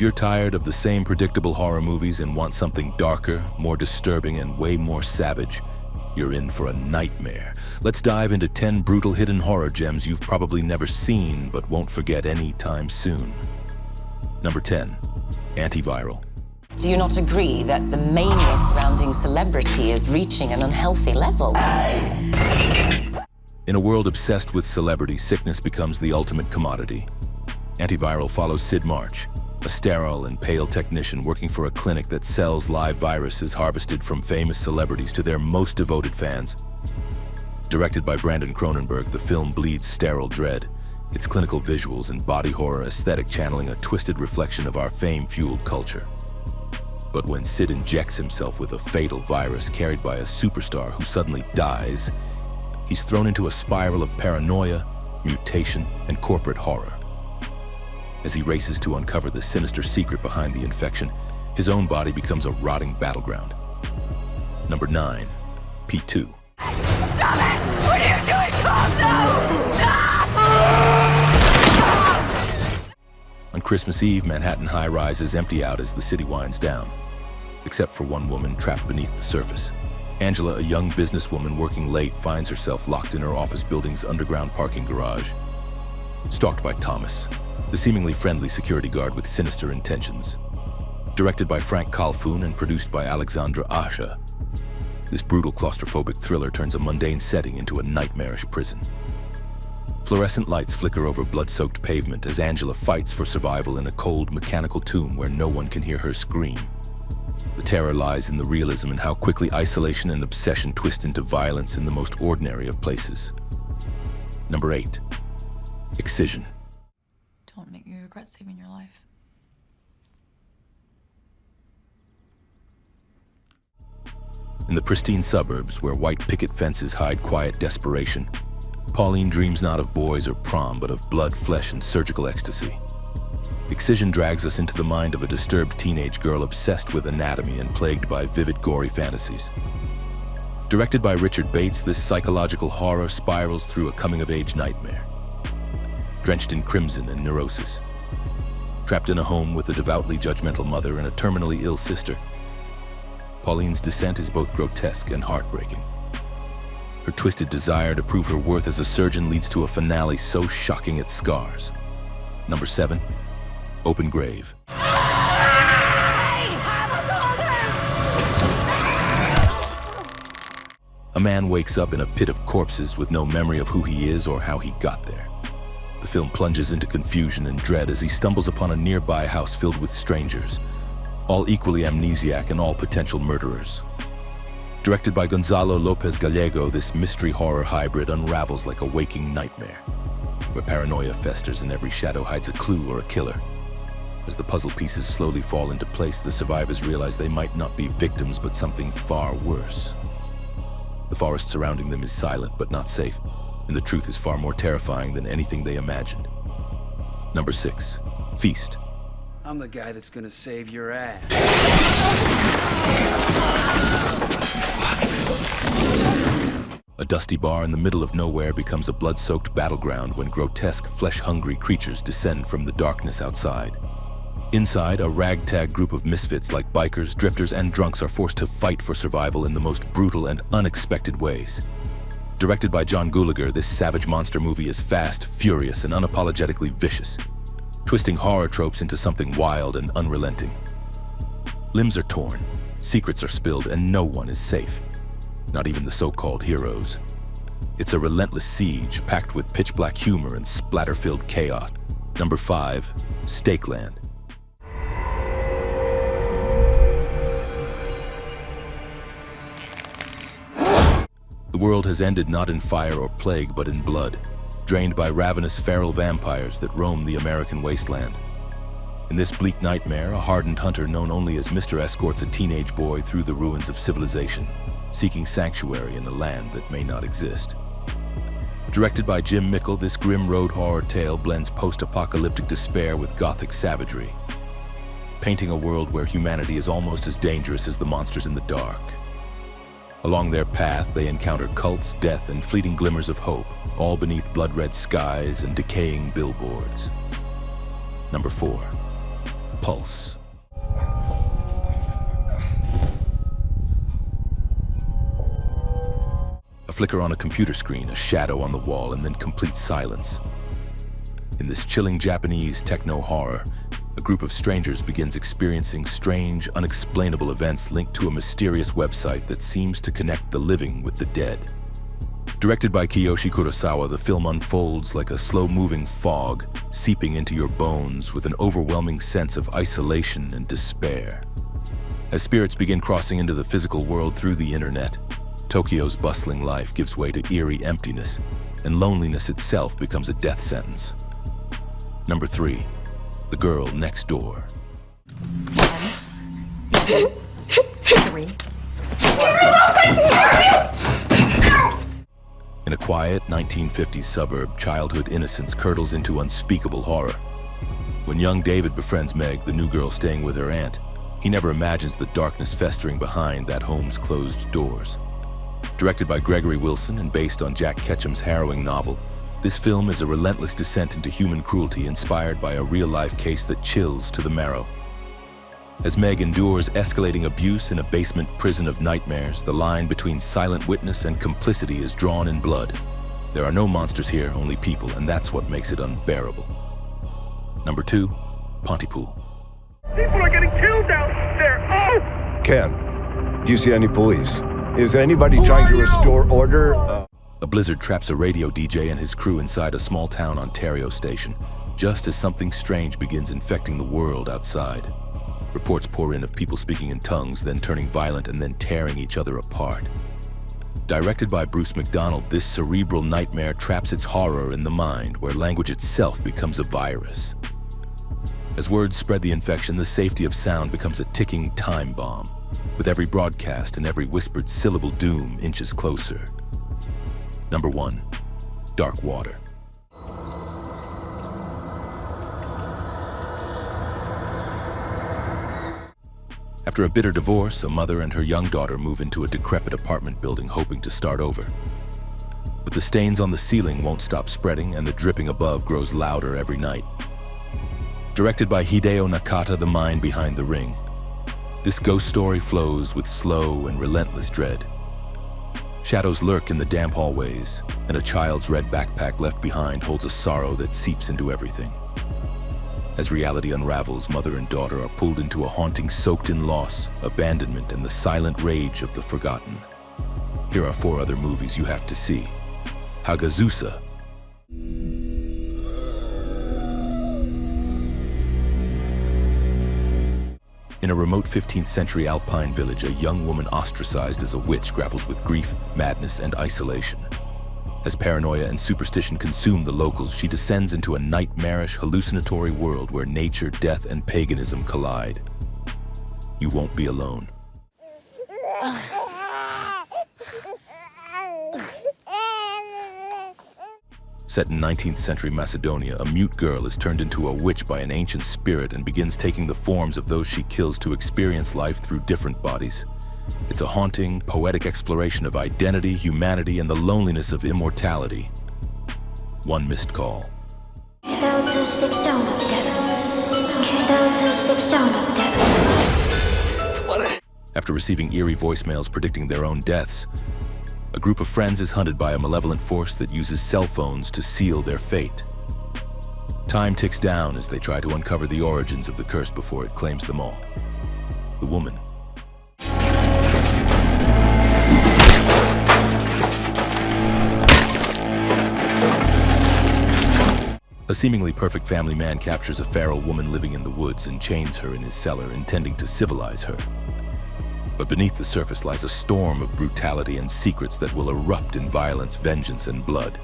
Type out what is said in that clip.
you're tired of the same predictable horror movies and want something darker, more disturbing, and way more savage, you're in for a nightmare. Let's dive into 10 brutal hidden horror gems you've probably never seen but won't forget anytime soon. Number 10. Antiviral. Do you not agree that the mania surrounding celebrity is reaching an unhealthy level? In a world obsessed with celebrity, sickness becomes the ultimate commodity. Antiviral follows Sid March, a sterile and pale technician working for a clinic that sells live viruses harvested from famous celebrities to their most devoted fans. Directed by Brandon Cronenberg, the film bleeds sterile dread, its clinical visuals and body horror aesthetic channeling a twisted reflection of our fame-fueled culture. But when Sid injects himself with a fatal virus carried by a superstar who suddenly dies, he's thrown into a spiral of paranoia, mutation, and corporate horror. As he races to uncover the sinister secret behind the infection, his own body becomes a rotting battleground. Number 9. P2. Stop it! What are you doing? Calm down! On Christmas Eve, Manhattan high-rises empty out as the city winds down, except for one woman trapped beneath the surface. Angela, a young businesswoman working late, finds herself locked in her office building's underground parking garage, stalked by Thomas, the seemingly friendly security guard with sinister intentions. Directed by Frank Calfoun and produced by Alexandra Asha, this brutal claustrophobic thriller turns a mundane setting into a nightmarish prison. Fluorescent lights flicker over blood-soaked pavement as Angela fights for survival in a cold, mechanical tomb where no one can hear her scream. The terror lies in the realism and how quickly isolation and obsession twist into violence in the most ordinary of places. Number 8. Excision. Don't make me regret saving your life. In the pristine suburbs where white picket fences hide quiet desperation, Pauline dreams not of boys or prom, but of blood, flesh, and surgical ecstasy. Excision drags us into the mind of a disturbed teenage girl obsessed with anatomy and plagued by vivid, gory fantasies. Directed by Richard Bates, this psychological horror spirals through a coming-of-age nightmare. Drenched in crimson and neurosis, trapped in a home with a devoutly judgmental mother and a terminally ill sister, Pauline's descent is both grotesque and heartbreaking. Her twisted desire to prove her worth as a surgeon leads to a finale so shocking it scars. Number 7. Open Grave. A man wakes up in a pit of corpses with no memory of who he is or how he got there. The film plunges into confusion and dread as he stumbles upon a nearby house filled with strangers, all equally amnesiac and all potential murderers. Directed by Gonzalo Lopez Gallego, this mystery horror hybrid unravels like a waking nightmare, where paranoia festers and every shadow hides a clue or a killer. As the puzzle pieces slowly fall into place, the survivors realize they might not be victims, but something far worse. The forest surrounding them is silent but not safe, and the truth is far more terrifying than anything they imagined. Number 6. Feast. I'm the guy that's gonna save your ass. A dusty bar in the middle of nowhere becomes a blood-soaked battleground when grotesque, flesh-hungry creatures descend from the darkness outside. Inside, a ragtag group of misfits like bikers, drifters, and drunks are forced to fight for survival in the most brutal and unexpected ways. Directed by John Gulager, this savage monster movie is fast, furious, and unapologetically vicious, twisting horror tropes into something wild and unrelenting. Limbs are torn, secrets are spilled, and no one is safe. Not even the so-called heroes. It's a relentless siege packed with pitch-black humor and splatter-filled chaos. Number 5. Stakeland. The world has ended not in fire or plague, but in blood, drained by ravenous feral vampires that roam the American wasteland. In this bleak nightmare, a hardened hunter known only as Mr. escorts a teenage boy through the ruins of civilization, seeking sanctuary in a land that may not exist. Directed by Jim Mickle, this grim road horror tale blends post-apocalyptic despair with gothic savagery, painting a world where humanity is almost as dangerous as the monsters in the dark. Along their path, they encounter cults, death, and fleeting glimmers of hope, all beneath blood-red skies and decaying billboards. Number 4. pulse. A flicker on a computer screen, a shadow on the wall, and then complete silence. In this chilling Japanese techno-horror, a group of strangers begins experiencing strange, unexplainable events linked to a mysterious website that seems to connect the living with the dead. Directed by Kiyoshi Kurosawa, the film unfolds like a slow-moving fog, seeping into your bones with an overwhelming sense of isolation and despair. As spirits begin crossing into the physical world through the internet, Tokyo's bustling life gives way to eerie emptiness, and loneliness itself becomes a death sentence. Number 3. The Girl Next Door. 3. In a quiet 1950s suburb, childhood innocence curdles into unspeakable horror. When young David befriends Meg, the new girl staying with her aunt, he never imagines the darkness festering behind that home's closed doors. Directed by Gregory Wilson and based on Jack Ketchum's harrowing novel, this film is a relentless descent into human cruelty inspired by a real-life case that chills to the marrow. As Meg endures escalating abuse in a basement prison of nightmares, the line between silent witness and complicity is drawn in blood. There are no monsters here, only people, and that's what makes it unbearable. Number 2, Pontypool. People are getting killed out there! Oh! Ken, do you see any police? Is anybody trying to restore order? A blizzard traps a radio DJ and his crew inside a small-town Ontario station, just as something strange begins infecting the world outside. Reports pour in of people speaking in tongues, then turning violent and then tearing each other apart. Directed by Bruce McDonald, this cerebral nightmare traps its horror in the mind, where language itself becomes a virus. As words spread the infection, the safety of sound becomes a ticking time bomb, with every broadcast and every whispered syllable doom inches closer. Number 1, Dark Water. After a bitter divorce, a mother and her young daughter move into a decrepit apartment building hoping to start over. But the stains on the ceiling won't stop spreading, and the dripping above grows louder every night. Directed by Hideo Nakata, the mind behind The Ring, this ghost story flows with slow and relentless dread. Shadows lurk in the damp hallways, and a child's red backpack left behind holds a sorrow that seeps into everything. As reality unravels, mother and daughter are pulled into a haunting soaked in loss, abandonment, and the silent rage of the forgotten. Here are 4 other movies you have to see. Hagazusa. In a remote 15th century alpine village, a young woman ostracized as a witch grapples with grief, madness, and isolation. As paranoia and superstition consume the locals, she descends into a nightmarish, hallucinatory world where nature, death, and paganism collide. You won't be alone. Set in 19th century Macedonia, a mute girl is turned into a witch by an ancient spirit and begins taking the forms of those she kills to experience life through different bodies. It's a haunting, poetic exploration of identity, humanity, and the loneliness of immortality. One missed call. After receiving eerie voicemails predicting their own deaths, a group of friends is hunted by a malevolent force that uses cell phones to seal their fate. Time ticks down as they try to uncover the origins of the curse before it claims them all. The woman. A seemingly perfect family man captures a feral woman living in the woods and chains her in his cellar, intending to civilize her. But beneath the surface lies a storm of brutality and secrets that will erupt in violence, vengeance, and blood.